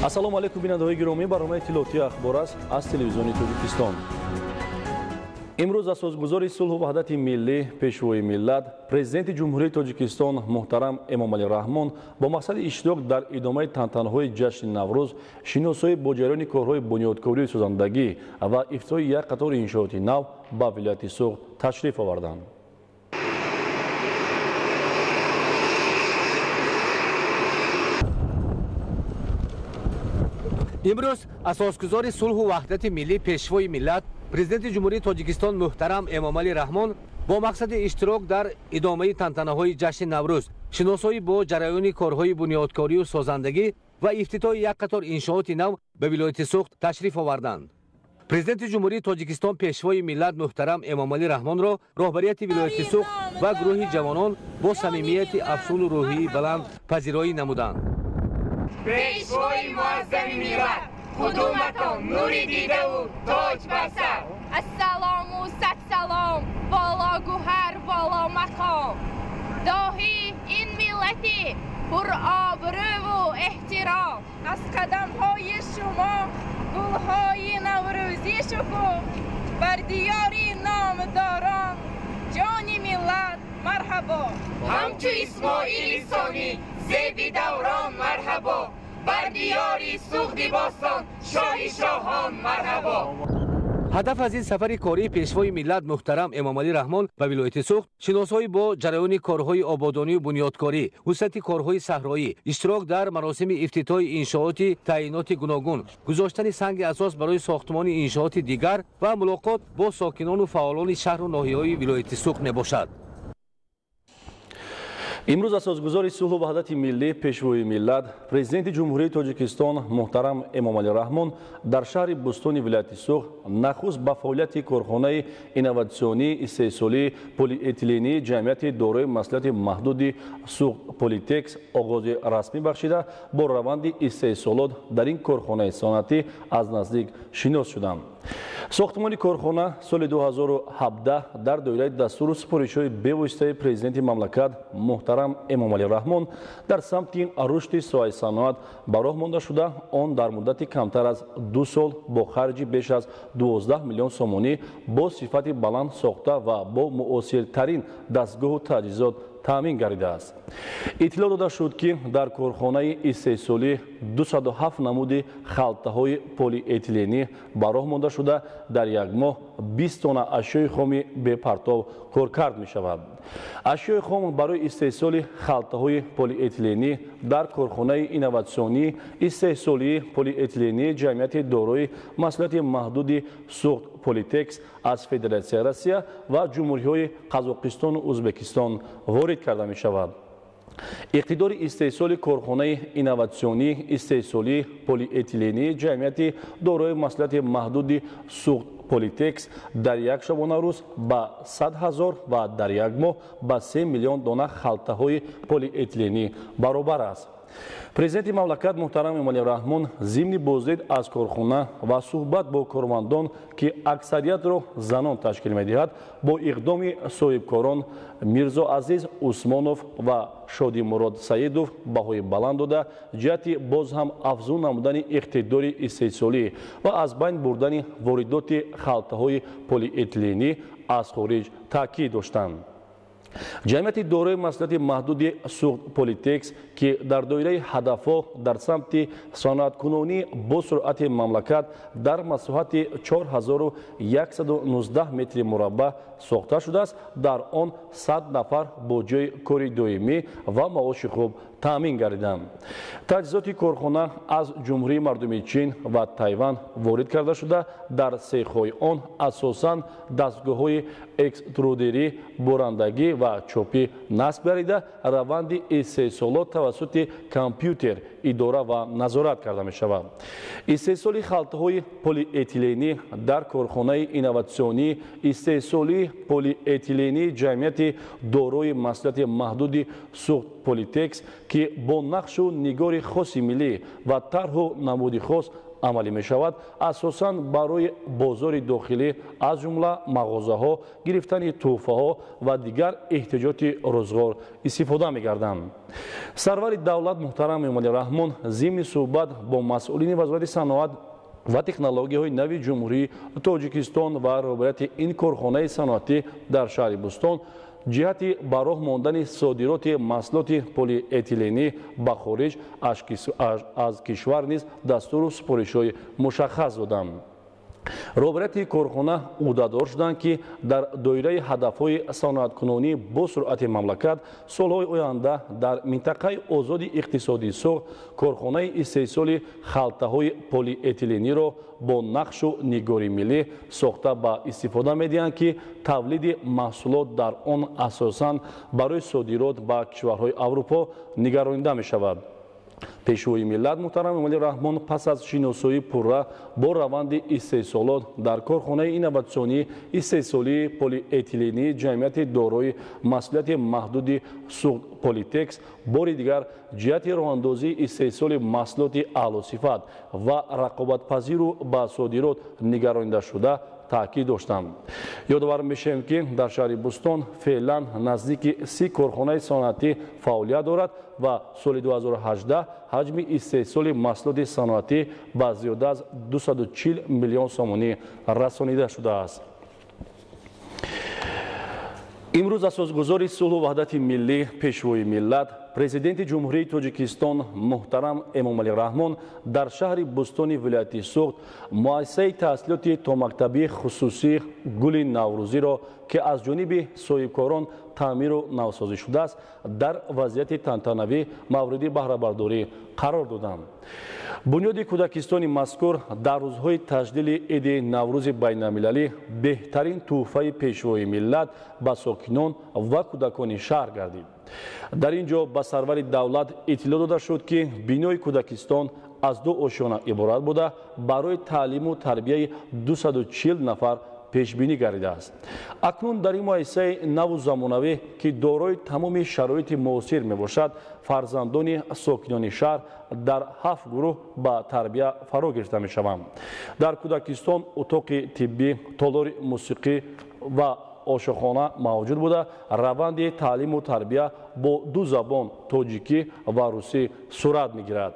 ассалому алайкум бинандаҳои гиромӣ, барномаи иттилоотии ахбор аст аз телевизиони Тоҷикистон. имрӯз асосгузори сулҳу ваҳдати миллӣ, пешвои миллат, президенти ҷумҳурии Тоҷикистон муҳтарам Эмомалӣ Раҳмон бо мақсади иштирок дар идомаи тантанаҳои ҷашни Наврӯз, шиносоӣ бо ҷараёни корҳои бунёдкорию созандагӣ ва ифтитоҳи як қатори иншооти нав ба вилояти Суғд ташриф оварданд. имрӯз асосгузори сулҳу ваҳдати миллӣ, пешвои миллат, президенти ҷумҳурии Тоҷикистон муҳтарам Эмомалӣ Раҳмон бо мақсади иштирок дар идомаи тантанаҳои ҷашни Наврӯз, шиносоӣ бо ҷараёни корҳои бунёдкорию созандагӣ ва ифтитоҳи як қатор иншооти нав ба вилояти Суғд ташриф оварданд. президенти ҷумҳурии Тоҷикистон пешвои миллат муҳтарам Эмомалӣ Раҳмонро роҳбарияти вилояти Суғд ва гурӯҳи ҷавонон бо самимияти афзуну рӯҳии баланд пазироӣ намуданд. пешвои муаззами миллат, қудуматон нури дидаву тоҷ бар сар. ассалому садсалом, воло гӯҳар, воло мақом. доҳи ин миллати пуробрӯву эҳтиром, аз қадамҳои шумо гулҳои наврӯзӣ шукуф, бар диёри номдорон ҷони миллат марҳабо. ҳамчу исмоили сонӣ зеби даврон марҳабо, бар диёри Суғди бостон шоҳи шоҳон марҳабо. ҳадаф аз ин сафари кории пешвои миллат муҳтарам Эмомалӣ Раҳмон ба вилояти Суғд шиносоӣ бо ҷараёни корҳои ободонию бунёдкорӣ, вусъати корҳои саҳроӣ, иштирок дар маросими ифтитоҳи иншооти таъиноти гуногун, гузоштани санги асос барои сохтмони иншооти дигар ва мулоқот бо сокинону фаъолони шаҳру ноҳияҳои вилояти Суғд мебошад. имрӯз асосгузори сулҳу ваҳдати миллӣ, пешвои миллат, президенти ҷумҳурии Тоҷикистон муҳтарам Эмомалӣ Раҳмон дар шаҳри Бӯстони вилояти Суғд нахуст ба фаъолияти корхонаи инноватсионии истеҳсолии полиэтилении ҷамъияти дорои маслиҳати маҳдуди Суғд Политекс оғози расмӣ бахшида, бо раванди истеҳсолот дар ин корхонаи сонатӣ аз наздик шинос шуданд. сохтмони корхона соли 2017 дар доираи дастуру супоришҳои бевоситаи президенти мамлакат муҳтарам Эмомалӣ Раҳмон дар самти рушди соҳаи саноат ба роҳ монда шуда, он дар муддати камтар аз 2 сол бо харҷи беш аз 12 миллион сомонӣ бо сифати баланд сохта ва бо муосиртарин дастгоҳу таҷҳизот таъмин гардидааст. иттилоъ дода шуд, ки дар корхонаи истеҳсолӣ 207 намуди халтаҳои полиэтиленӣ ба роҳ монда шуда, дар як моҳ 20 тонна ашёи хоми бепартов коркард мешавад. ашёи хом барои истеҳсоли халтаҳои полиэтиленӣ дар корхонаи инноватсионии истеҳсолии полиэтилении ҷамъияти дорои маслиҳати маҳдуди Суғд Политекс аз Федератсияи Россия ва ҷумҳуриҳои Қазоқистону Узбекистон ворид карда мешавад. иқтидори истеҳсоли корхонаи инноватсионии истеҳсолии полиэтилении ҷамъияти дорои маслиҳати маҳдуди Суғд Политекс дар як шабонарӯз ба 100 000 ва дар як моҳ ба 3 миллион дона халтаҳои полиэтиленӣ баробар аст. президенти мамлакат муҳтарам Эмомалӣ Раҳмон зимни боздид аз корхона ва суҳбат бо кормандон, ки аксариятро занон ташкил медиҳад, бо иқдоми соҳибкорон Мирзо Азиз Усмонов ва Шодимурод Саидов баҳои баланд дода, ҷиҳати боз ҳам афзун намудани иқтидори истеҳсолӣ ва аз байн бурдани воридоти халтаҳои полиэтиленӣ аз хориҷ таъкид доштанд. ҷамъияти дорои маслиҳати маҳдуди Суғд Политекс, ки дар доираи ҳадафҳо дар самти саноаткунонӣ бо суръати мамлакат дар масоҳати 4119 метри мураббаъ сохта шудааст, дар он 100 нафар бо ҷои кори доимӣ ва маоши хуб таъмин гардиданд. таҷҳизоти корхона аз ҷумҳурии мардуми Чин ва Тайван ворид карда шуда, дар сехҳои он асосан дастгоҳҳои экструдерӣ, борандагӣ ва чопӣ насб гардида, раванди истеҳсолот тавассути компютер идора ва назорат карда мешавад. истеҳсоли халтаҳои полиэтиленӣ дар корхонаи инноватсионии истеҳсолии полиэтилении ҷамъияти дорои маслиҳати маҳдуди Суғд Политекс, ки бо нақшу нигори хоси миллӣ ва тарҳу намуди хос амалӣ мешавад, асосан барои бозори дохилӣ аз ҷумла мағозаҳо, гирифтани тӯҳфаҳо ва дигар эҳтиёҷоти рӯзгор истифода мегарданд. Сарвари давлат муҳтарам Эмомалӣ Раҳмон зимни суҳбат бо масъулини вазорати саноат ва технологияҳои нави ҷумҳурии Тоҷикистон ва роҳбарияти ин корхонаи саноатӣ дар шаҳри Бӯстон ҷиҳати ба роҳ мондани содироти маҳсулоти полиэтиленӣ ба хориҷ аз кишвар низ дастуру супоришҳои мушаххас доданд. роҳбарияти корхона ӯҳдадор шуданд, ки дар доираи ҳадафҳои саноаткунонӣ бо суръати мамлакат солҳои оянда дар минтақаи озоди иқтисодии суғ корхонаи истеҳсоли халтаҳои полиэтилениро бо нақшу нигори миллӣ сохта ба истифода медиҳанд, ки тавлиди маҳсулот дар он асосан барои содирот ба кишварҳои Аврупо нигаронида мешавад. пешвои миллат муҳтарам Эмомалӣ Раҳмон пас аз шиносоии пурра бо раванди истеҳсолот дар корхонаи инноватсионии истеҳсолии полиэтилении ҷамъияти дорои масъулияти маҳдуди суғ Политекс бори дигар ҷиҳати роҳандозии истеҳсоли маҳсулоти аълосифат ва рақобатпазиру ба содирот нигаронида шуда таъкид доштанд. ёдовар мешавем, ки дар шаҳри Бӯстон феълан наздики 30 корхонаи саноатӣ фаъолият дорад ва соли 2018 ҳаҷми истеҳсоли маҳсулоти саноатӣ ба зиёда аз 240 миллион сомонӣ расонида шудааст. имрӯз асосгузори сулҳу ваҳдати миллӣ, пешвои миллат, президенти ҷумҳурии Тоҷикистон муҳтарам Эмомалӣ Раҳмон дар шаҳри Бӯстони вилояти Суғд муассисаи таҳсилоти томактабии хусусии Гули Наврӯзиро, ки аз ҷониби соҳибкорон таъмиру навсозӣ шудааст, дар вазъияти тантанавӣ мавриди баҳрабардорӣ қарор доданд. бунёди кӯдакистони мазкур дар рӯзҳои таҷдили иди Наврӯзи байналмилалӣ беҳтарин тӯҳфаи пешвои миллат ба сокинон ва кӯдакони шаҳр гардид. дар ин ҷо ба сарвари давлат иттилоъ дода шуд, ки бинои кӯдакистон аз 2 ошёна иборат буда барои таълиму тарбияи 240 нафар пешбинӣ гардидааст. акнун дар ин муассисаи наву замонавӣ, ки дорои тамоми шароити муосир мебошад, фарзандони сокинони шаҳр дар 7 гурӯҳ ба тарбия фаро гирифта мешаванд. дар кӯдакистон утоқи тиббӣ, толори мусиқӣ ва ошохона мавҷуд буда раванди таълиму тарбия бо 2 забон тоҷикӣ ва русӣ сурат мегирад.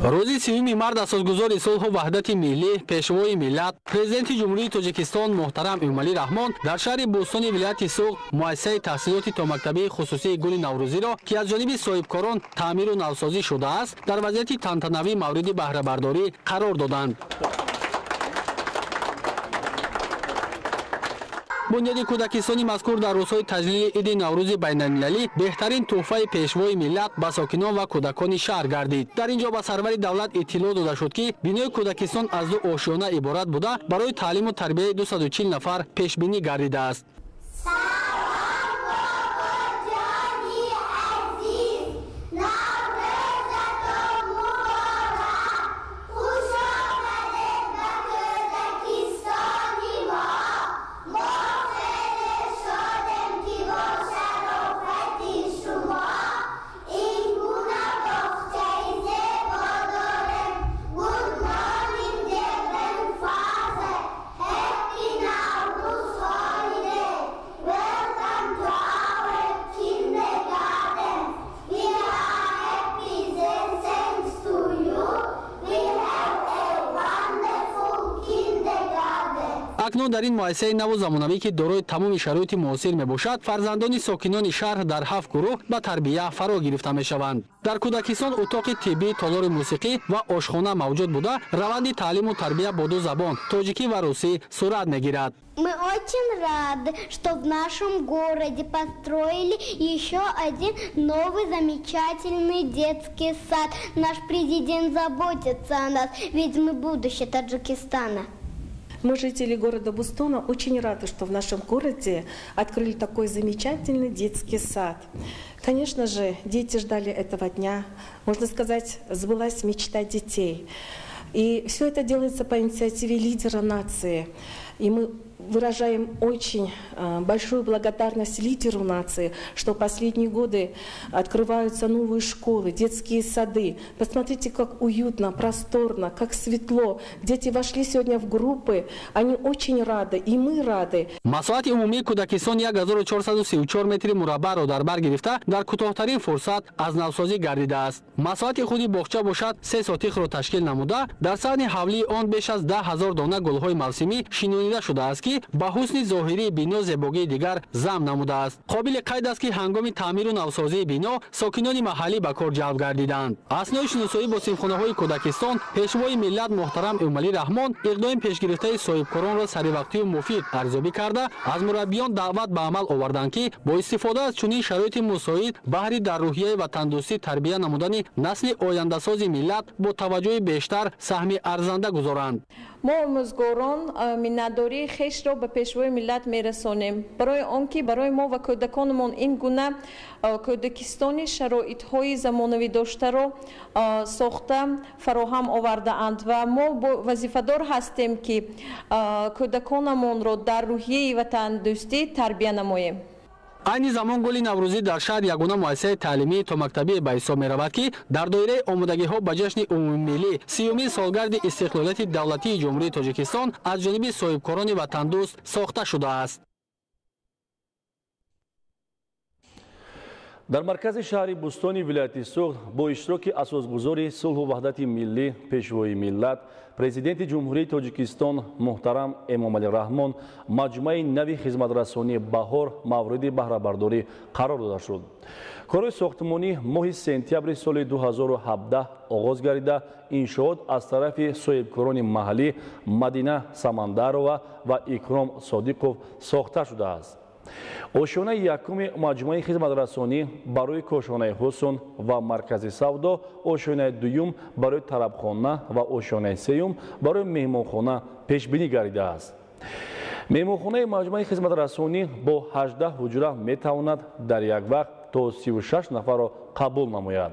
рӯзи 3 март асосгузори сулҳу ваҳдати миллӣ, пешвои миллат, президенти ҷумҳурии Тоҷикистон муҳтарам Эмомалӣ Раҳмон дар шаҳри Бӯстони вилояти Суғд муассисаи таҳсилоти томактабии хусусии Гули Наврӯзиро, ки аз ҷониби соҳибкорон таъмиру навсозӣ шудааст, дар вазъияти тантанавӣ мавриди баҳрабардорӣ қарор доданд. бунёди кӯдакистони мазкур дар рӯзҳои таҷлили иди Наврӯзи байналмилалӣ беҳтарин тӯҳфаи пешвои миллат ба сокинон ва кӯдакони шаҳр гардид. дар ин ҷо ба сарвари давлат иттилоъ дода шуд, ки бинои кӯдакистон аз 2 ошёна иборат буда барои таълиму тарбияи 240 нафар пешбинӣ гардидааст. акнун дар ин муассисаи наву замонавӣ, ки дорои тамоми шароити муосир мебошад, фарзандони сокинони шаҳр дар 7 гурӯҳ ба тарбия фаро гирифта мешаванд. дар кӯдакистон утоқи тиббӣ, толори мусиқӣ ва ошхона мавҷуд буда раванди таълиму тарбия бо 2 забон тоҷикӣ ва русӣ сурат мегирад. Мы очень рады, что в нашем городе построили еще один новый замечательный детский сад. Наш президент заботится о нас, ведь мы будущее Таджикистана. Мы, жители города Бӯстона, очень рады, что в нашем городе открыли такой замечательный детский сад. Конечно же, дети ждали этого дня. Можно сказать, сбылась мечта детей. И все это делается по инициативе лидера нации. И мы выражаем очень большую благодарность лидеру нации, что в последние годы открываются новые школы, детские сады. Посмотрите, как уютно, просторно, как светло. Дети вошли сегодня в группы, они очень рады, и мы рады. Масоати умумии Кӯдакистон 1434 метри мураббаъро дар бар гирифта дар кӯтоҳтарин фурсат аз навсозӣ гардидааст. Масоати худи боғча бошад 3 сотихро ташкил намуда, дар саҳни ҳавлии он беш аз 10 000 дона гулҳои мавсимӣ шинонида шудааст ки ба ҳусни зоҳирии бино зебогии дигар зам намудааст. қобили қайд аст ки ҳангоми таъмиру навсозии бино сокинони маҳаллӣ ба кор ҷалб гардиданд. Аснои шиносоӣ бо симхонаҳои Кӯдакистон пешвои миллат муҳтарам Эмомалӣ Раҳмон иқдоми пешгирифтаи соҳибкоронро саривақтию муфид арзёбӣ карда аз мураббиён даъват ба амал оварданд ки бо истифода аз чунин шароити мусоид баҳри дар рӯҳияи ватандӯстӣ тарбия намудани насли ояндасози миллат бо таваҷҷӯҳи бештар саҳми арзанда гузоранд. мо омӯзгорон миннатдории хешро ба пешвои миллат мерасонем, барои он ки барои мо ва кӯдаконамон ин гуна кӯдакистони шароитҳои замонавидоштаро сохта фароҳам овардаанд ва мо вазифадор ҳастем ки кӯдаконамонро дар рӯҳияи ватандӯстӣ тарбия намоем. айни замон гули наврӯзӣ дар шаҳр ягона муассисаи таълимии томактабӣ ба ҳисоб меравад ки дар доираи омодагиҳо ба ҷашни умумимиллӣ 30-юмин солгарди истиқлолияти давлатии ҷумҳурии Тоҷикистон аз ҷониби соҳибкорони ватандӯст сохта шудааст. дар маркази шаҳри Бустони вилояти Суғд бо иштироки асосгузори сулҳу ваҳдати миллӣ пешвои миллат президенти ҷумҳурии Тоҷикистон муҳтарам Эмомалӣ Раҳмон маҷмӯаи нави хизматрасонии баҳор мавриди баҳрабардорӣ қарор дода шуд. корҳои сохтмонӣ моҳи сентябри соли 2017 оғоз гардида иншоот аз тарафи соҳибкорони маҳаллӣ Мадина Самандарова ва Икром Содиқов сохта шудааст. ошонаи якуми маҷмӯаи хизматрасонӣ барои кошонаи ҳусон ва маркази савдо, ошонаи дуюм барои тарабхона ва ошонаи сеюм барои меҳмонхона пешбинӣ гардидааст. меҳмонхонаи маҷмӯаи хизматрасонӣ бо 18 ҳуҷра метавонад дар як вақт то 36 нафарро қабул намояд.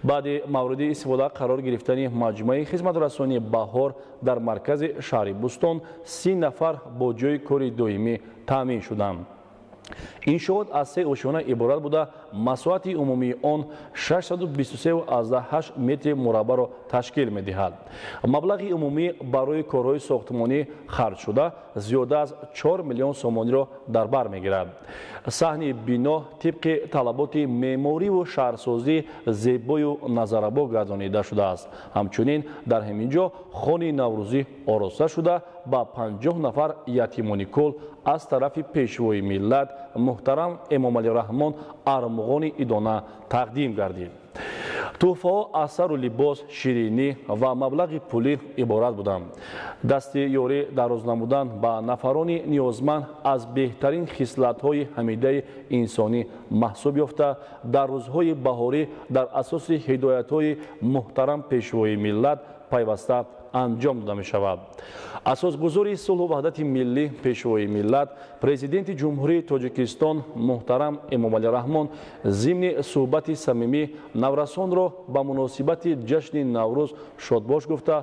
баъди мавриди истифода қарор гирифтани маҷмӯаи хизматрасонии баҳор дар маркази шаҳри Бустон 30 нафар бо ҷои кори доимӣ таъмин шуданд. иншоот аз 3 ошона иборат буда масоати умумии он 623,8 метри мураббаъро ташкил медиҳад. маблағи умумӣ барои корҳои сохтмонӣ харҷ шуда зиёда аз 4 миллион сомониро дар бар мегирад. саҳни бино тибқи талаботи меъмориву шаҳрсозӣ зебою назарабо гардонида шудааст. ҳамчунин дар ҳамин ҷо хони наврӯзӣ ороста шуда ба 50 нафар ятимони кӯл аз тарафи пешвои миллат муҳтарам Эмомалӣ Раҳмон армуғони идона тақдим гардид. тӯҳфаҳо аз сару либос, ширинӣ ва маблағи пулӣ иборат буданд. дасти ёрӣ дароз намудан ба нафарони ниёзманд аз беҳтарин хислатҳои ҳамидаи инсонӣ маҳсуб ёфта дар рӯзҳои баҳорӣ дар асоси ҳидоятҳои муҳтарам пешвои миллат пайваста анҷом дода мешавад. асосгузори сулҳу ваҳдати миллӣ пешвои миллат президенти ҷумҳурии Тоҷикистон муҳтарам Эмомалӣ Раҳмон зимни суҳбати самимӣ наврасонро ба муносибати ҷашни Наврӯз шодбош гуфта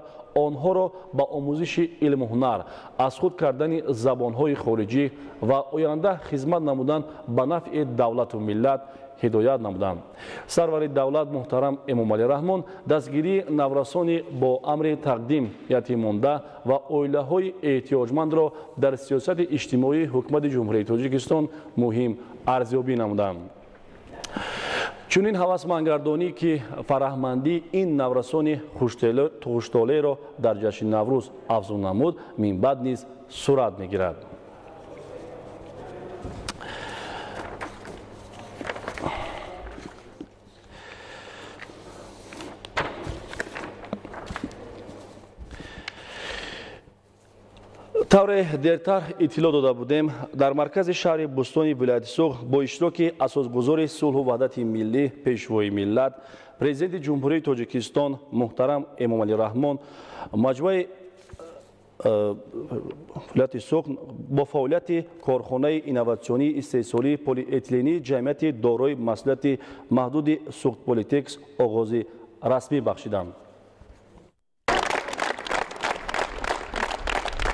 онҳоро ба омӯзиши илму ҳунар, аз худ кардани забонҳои хориҷӣ ва оянда хизмат намудан ба нафъи давлату миллат ҳидоят намуданд. сарвари давлат муҳтарам Эмомалӣ Раҳмон дастгирии наврасони бо амри тақдим ятиммонда ва оилаҳои эҳтиёҷмандро дар сиёсати иҷтимоии ҳукумати ҷумҳурии Тоҷикистон муҳим арзёбӣ намуданд. чунин ҳавасмандгардонӣ ки фараҳмандии ин наврасони хуштолеро дар ҷашни Наврӯз афзун намуд, минбаъд низ сурат мегирад. тавре дертар иттилоъ дода будем, дар маркази шаҳри Бустони вилояти Суғд бо иштироки асосгузори сулҳу ваҳдати миллӣ пешвои миллат президенти ҷумҳурии Тоҷикистон муҳтарам Эмомалӣ Раҳмон маҷмӯаи вилояти Суғд бо фаъолияти корхонаи инноватсионии истеҳсолии полиэтилении ҷамъияти дорои масъулияти маҳдуди Суғд Политекс оғози расмӣ бахшиданд.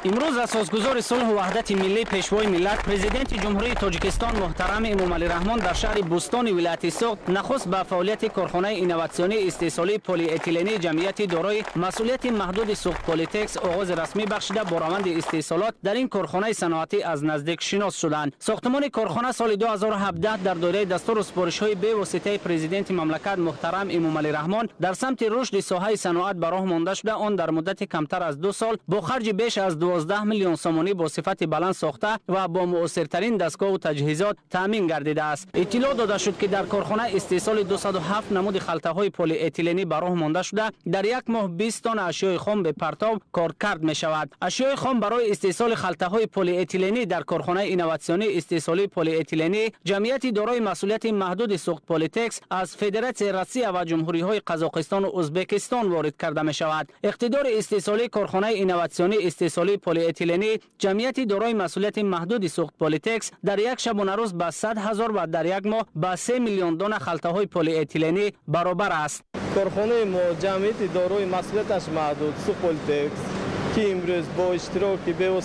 امروز اساسگزار صلح و وحدت ملی پیشوای ملت پرزیدنت جمهوری تاجیکستان محترم امامعلی رحمان در شهر بوستان ولایت سوخت نخست به فعالیت کارخانه اینواتسیونی استیصالی پلی اتیلنی جمعیت دارای مسئولیت محدود سوخت پلیتکس آغاز رسمی بخشیده با روند استیصالات در این کارخانه صنعتی از نزدیک شناس شدند. ساختمان کارخانه سال 2017 در دایره دستور و سپارش‌های به واسطه پرزیدنت مملکت محترم امامعلی رحمان در سمت رشد ساحه صنعت به راه مانده شده، آن در مدت کمتر از 2 سال با خرج بیش از 12 میلیون سومانی با صفت بلند ساخته و با مؤثرترین دستگاه و تجهیزات تامین گردیده است. اطلاع داده شد که در کارخانه استیصال 207 نمود خلطه‌های پلی اتیلنی به راه مانده شده، در یک ماه 20 تن اشیاء خام به پرتاب کارکرد می شود. اشیاء خام برای استیصال خلطه‌های پلی اتیلنی در کارخانه اینواتسیونی استیصالی پلی اتیلنی جمعیتی دارای مسئولیت محدود سوخت پلیتکس از فدراسیون روسیه و جمهوری‌های قزاقستان و ازبکستان وارد کرده می شود. اقتدار استیصالی کارخانه اینواتسیونی استیصالی پلی اتیلنی جمعیتی دارای مسئولیت محدود سوخت پلیتکس در یک شبانه روز به 100,000 و در یک ماه به 3 میلیون دانه خلطه‌های پلی اتیلنی برابر است. کارخانه ما جمعیتی دارای مسئولیتش محدود سوخت پلیتکس که امروز با اشتراک به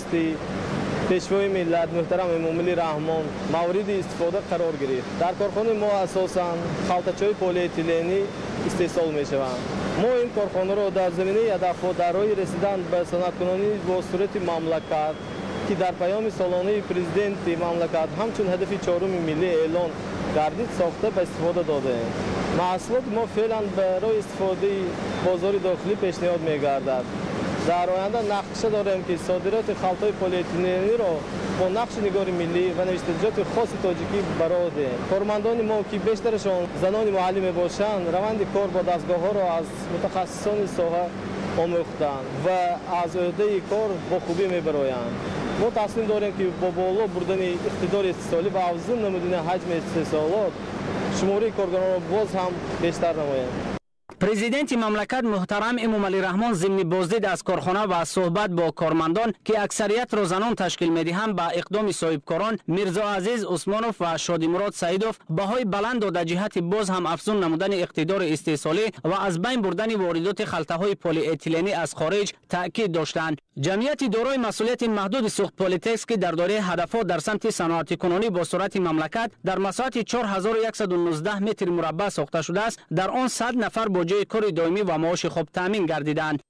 پیشوای ملت محترم امامعلی رحمان مورد استفاده قرار گرفت. در کارخانه ما اساساً خلطه‌های پلی اتیلنی استیصال می‌شوند. ما این کارخانه را در زمینه هدف‌ها در راه رسیدن به صنعت‌کنانی با صورت مملکت که در پیام سالانه پرزیدنت مملکت همچون هدف 4 ملی اعلان گردید ساخته به استفاده داده ایم. محصولات ما فعلا برای استفاده بازار داخلی پیشنهاد می‌گردد. در آینده نقشه داریم که صادرات خلطه‌های پلی اتیلنی را با نقش نگار ملی و نوشتجات خاص تاجیکی برآورده دهیم. کارمندان ما که بیشترشان زنان محلی میباشند روند کار با دستگاه‌ها را از متخصصان ساحه آموختند و از عهده کار با خوبی میبرآیند. ما تصمیم داریم که با بالا بردن اقتدار استیصالی و افزون نمودن حجم استیصالات شماره کارگران را باز هم بیشتر نماییم. پرزیدنت مملکت محترم امامعلی رحمان ضمن بازدید از کارخانه و صحبت با کارمندان که اکثریت را زنان تشکیل می‌دهند به اقدام صاحبکاران میرزا عزیز عثمانوف و شادی مراد سعیدوف بهای بلند و در جهت باز هم افزون نمودن اقتدار استیصالی و از بین بردن واردات خلطه‌های پلی اتیلنی از خارج تاکید داشتند. جمعیت دارای مسئولیت محدود سوخت پلیتکس که در دایره هدفات در سمت صنعتی کنونی با سرعت مملکت در مساحت 4119 متر مربع ساخته شده است، در آن 100 نفر با جای کار دائمی و معاش خوب تامین گردیدند.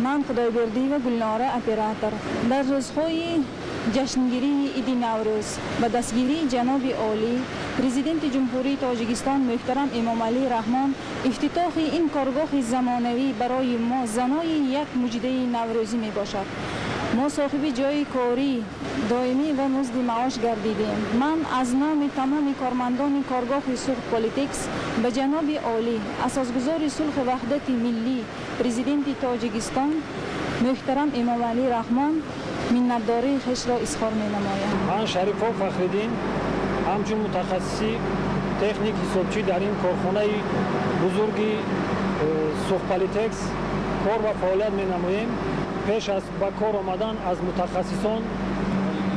من خدایبردی و گلناره اپراتور در روزهای جشنگیری عید نوروز و دستگیری جناب عالی پرزیدنت جمهوری تاجیکستان محترم امامعلی رحمان افتتاح این کارگاه زمانوی برای ما زنای یک مجده نوروزی می باشد. ما صاحب جای کاری دائمی و مزد معاش گردیدیم. من از نام تمام کارمندان کارگاه سوخت پلیتکس به جناب عالی اساسگزار صلح وحدت ملی پرزیدنت تاجیکستان محترم امامعلی رحمان منتداری خش را اظهار می نمایم. من شریفا فخرالدین همچون متخصصی تکنیک حسابچی در این کارخانه بزرگی سوخت پلیتکس کار و فعالیت می نماییم. پیش از به کار آمدن از متخصصان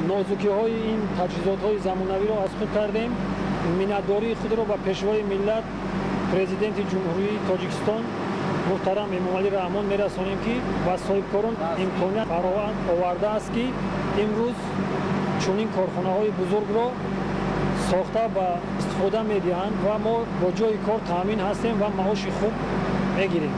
نازکی های این تجهیزات های زمانوی را از خود کردیم. منتداری خود را به پیشوای ملت پرزیدنت جمهوری تاجیکستان محترم امامعلی رحمان میرسانیم که و صاحبکاران امکانیت فراهم آورده است که امروز چنین کارخانه های بزرگ را ساخته و استفاده میدهند و ما با جای کار تامین هستیم و معاش خوب میگیریم.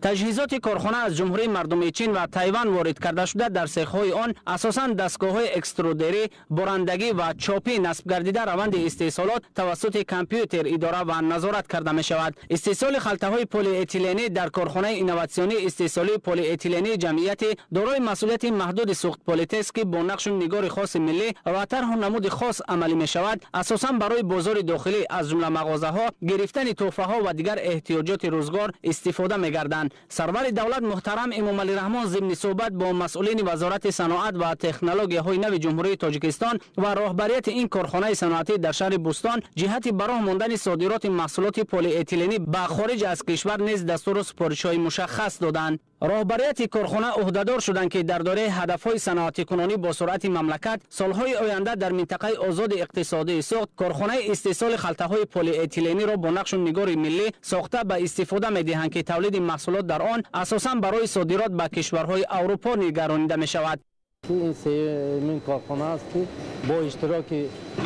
تجهیزات کارخانه از جمهوری مردمی چین و تایوان وارد کرده شده، در سیخ‌های آن اساساً دستگاه‌های اکسترودری، برندگی و چاپی نصب گردیده روند استیصالات توسط کامپیوتر اداره و نظارت کرده می شود. استیصال خلطه‌های پلی اتیلنی در کارخانه اینواتسیونی استیصالی پلی اتیلنی جمعیت دارای مسئولیت محدود سوخت پلیتکس که با نقش نگار خاص ملی و طرح نمود خاص عملی می شود، اساساً برای بازار داخلی از جمله مغازه‌ها گرفتن تحفه‌ها و دیگر احتیاجات روزگار استفاده می گردند. سرور دولت محترم امامعلی رحمان ضمن صحبت با مسئولین وزارت صنعت و تکنولوژی‌های نو جمهوری تاجیکستان و راهبریت این کارخانه صنعتی در شهر بوستان جهت براه ماندن صادرات محصولات پلی اتیلنی به خارج از کشور نیز دستور و سفارش‌های مشخص دادند. راهبریت کارخانه عهدهدار شدند که در دوره هدفهای صنعتی کنونی با سرعت مملکت سالهای آینده در منطقه آزاد اقتصادی سوخت کارخانه استیصال خلطه‌های پلی اتیلنی را با نقش و نگار ملی ساخته به استفاده می‌دهند که تولید محصولات در آن اساساً برای صادرات به کشورهای اروپا نگرانیده می‌شود. این سومین کارخانه است که با اشتراک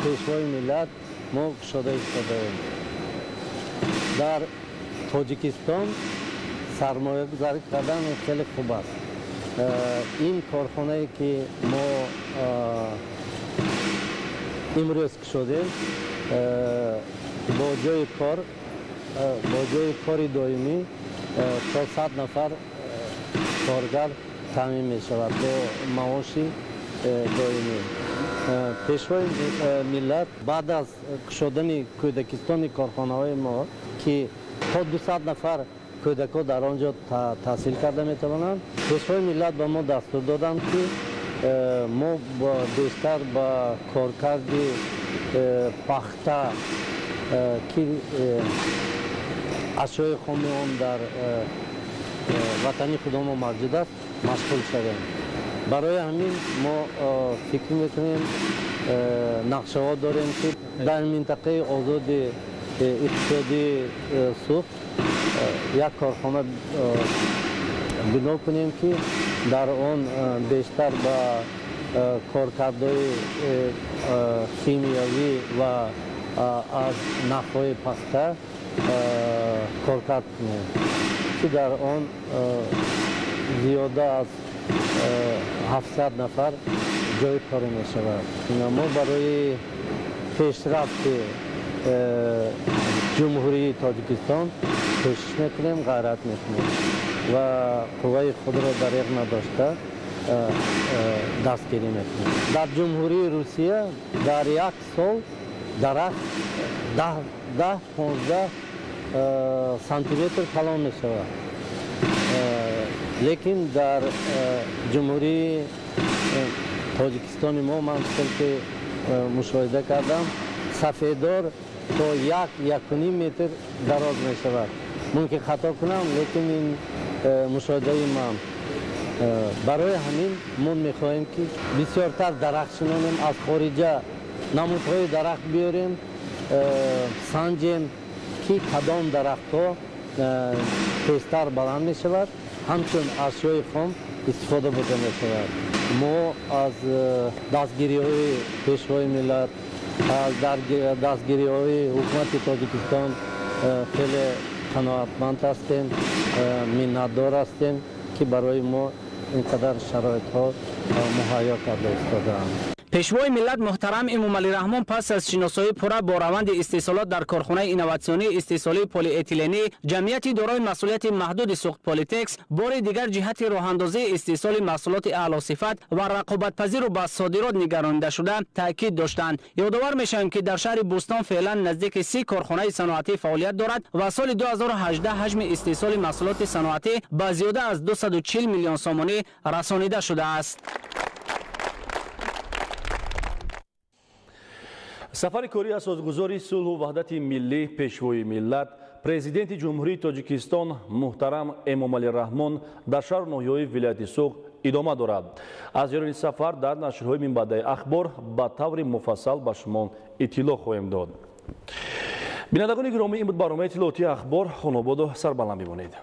پیشوای ملت ما گشاده ایم. در تاجیکستان سرمایه گذاری کردن خیلی خوب است. این کارخانه که ما امروز گشادیم با جای کار دائمی تا 100 نفر کارگر تامین می شود با معاشی دائمی. پیشوای ملت بعد از گشادن کودکستان کارخانه های ما که تا 200 نفر کودکان در آنجا تحصیل کرده می توانند، پیشوای ملت به ما دستور دادند که ما بیشتر با کارکرد پخته که اشیاء خام آن در وطن خودمان موجود است مشغول شویم. برای همین ما فکر میکنیم نقشه ها داریم که در منطقه آزاد اقتصادی سوخت یک کارخانه بنا کنیم که در آن بیشتر با کارکردهای کیمیایی و از نخهای پخته کارکرد کنیم که در آن زیاده از 700 نفر جای کار می شود. ما برای پیشرفت جمهوری تاجیکستان کوشش میکنیم، غیرت میکنیم و قوای خود را دریغ نداشته دستگیری میکنیم. در جمهوری روسیه در یک سال درخت 10-15 سانتیمتر کلان می شود. لیکن در جمهوری تاجیکستان ما من که مشاهده کردم سفیدار تا 1-1.5 متر دراز می شود. ممکن خطا کنم لیکن این مشاهده من. برای همین ما می خواهیم که بسیارتر درخت شنانیم، از خارجه نمودهای درخت بیاریم، سنجیم که کدام درخت ها تیزتر بلند می شود، همچون اشیای خام استفاده بوده می شود. ما از دستگیری های پیشوای ملت، از دستگیری های حکومت تاجیکستان خیلی قناعتمند هستیم، منتدار هستیم که برای ما اینقدر شرایط ها مهیا کرده ایستاده‌اند. پیشوای ملت محترم امامعلی رحمان پس از شناسایی پوره با روند استیصالات در کارخانه اینواتسیونی استیصالی پلی اتیلنی جمعیتی دارای مسئولیت محدود سوخت پلیتکس بار دیگر جهت راهاندازی استیصال محصولات اعلی صفت و رقابت پذیر با صادرات نگرانیده شده تاکید داشتند. یادآور میشویم که در شهر بوستان فعلا نزدیک 30 کارخانه صنعتی فعالیت دارد و سال 2018 حجم استیصال محصولات صنعتی به زیاده از 240 میلیون سومانی رسانیده شده است. سفر کاری اساسگذاری صلح و وحدت ملی پیشوای ملت پرزیدنت جمهوری تاجیکستان محترم امامعلی رحمان در شهر ناحیه‌های ولایت سوغد ادامه دارد. از جریان سفر در نشرهای منبع اخبار با طور مفصل به شما اطلاع خواهیم داد. بینندگان گرامی، این بود برنامه اطلاعاتی اخبار. خانواد و سربلند بمانید.